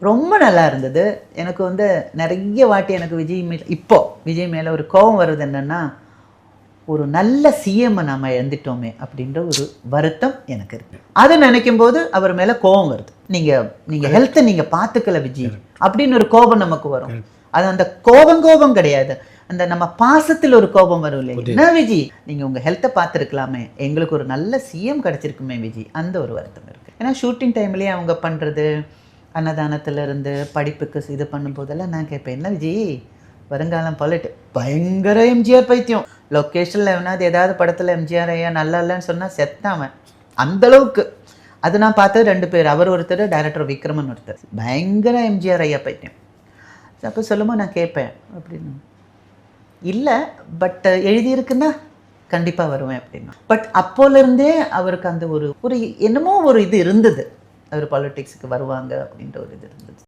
ரொம்ப நல்லா இருந்தது. எனக்கு வந்து நெறைய வாட்டி எனக்கு விஜய் மேல ஒரு கோவம் வருது என்னன்னா, ஒரு நல்ல சிஎம்ம நாம இழந்துட்டோமே! அப்படின்ற ஒரு வருத்தம் எனக்கு இருக்கு. அத நெனைக்கும்போது அவர் மேல கோவம் வருது. நீங்க நீங்க ஹெல்த்த நீங்க பார்த்துக்கல விஜி. அப்படின்னு ஒரு கோபம் நமக்கு வரும். அது அந்த கோபம் கிடையாது. அந்த நம்ம பாசத்துல ஒரு கோபம் வரும் இல்லையா? என்ன விஜி? நீங்க உங்க ஹெல்த்த பார்த்துருக்கலாமே! எங்களுக்கு ஒரு நல்ல சிஎம் கிடைச்சிருக்குமே விஜி. அந்த ஒரு வருத்தம் இருக்கு. ஏன்னா ஷூட்டிங் டைம்லயே அவங்க பண்றது, அன்னதானத்துல இருந்து படிப்புக்கு இது பண்ணும்போதெல்லாம் நான் கேட்பேன், என்ன விஜி? வருங்காலம் பயங்கர எம்ஜிஆர் பைத்தியம். லொக்கேஷன்ல ஏதாவது படத்துல எம்ஜிஆர் ஐயா நல்லா இல்லைன்னு சொன்னா செத்தான். அந்த அளவுக்கு. அது நான் பார்த்தது 2 பேர். அவர் ஒருத்தர், டைரக்டர் விக்ரமன் ஒருத்தர். பயங்கர எம்ஜிஆர் ஐயா பைத்தியம். அப்போ சொல்லும்போது நான் கேட்பேன் அப்படின்னு. இல்ல, பட் எழுதியிருக்குன்னா கண்டிப்பா வருவேன் அப்படின்னா. பட் அப்போலேருந்தே அவருக்கு அந்த ஒரு என்னமோ ஒரு இது இருந்தது. அவர் பாலிடிக்ஸ்க்கு வருவாங்க அப்படின்ற ஒரு இது இருந்தது.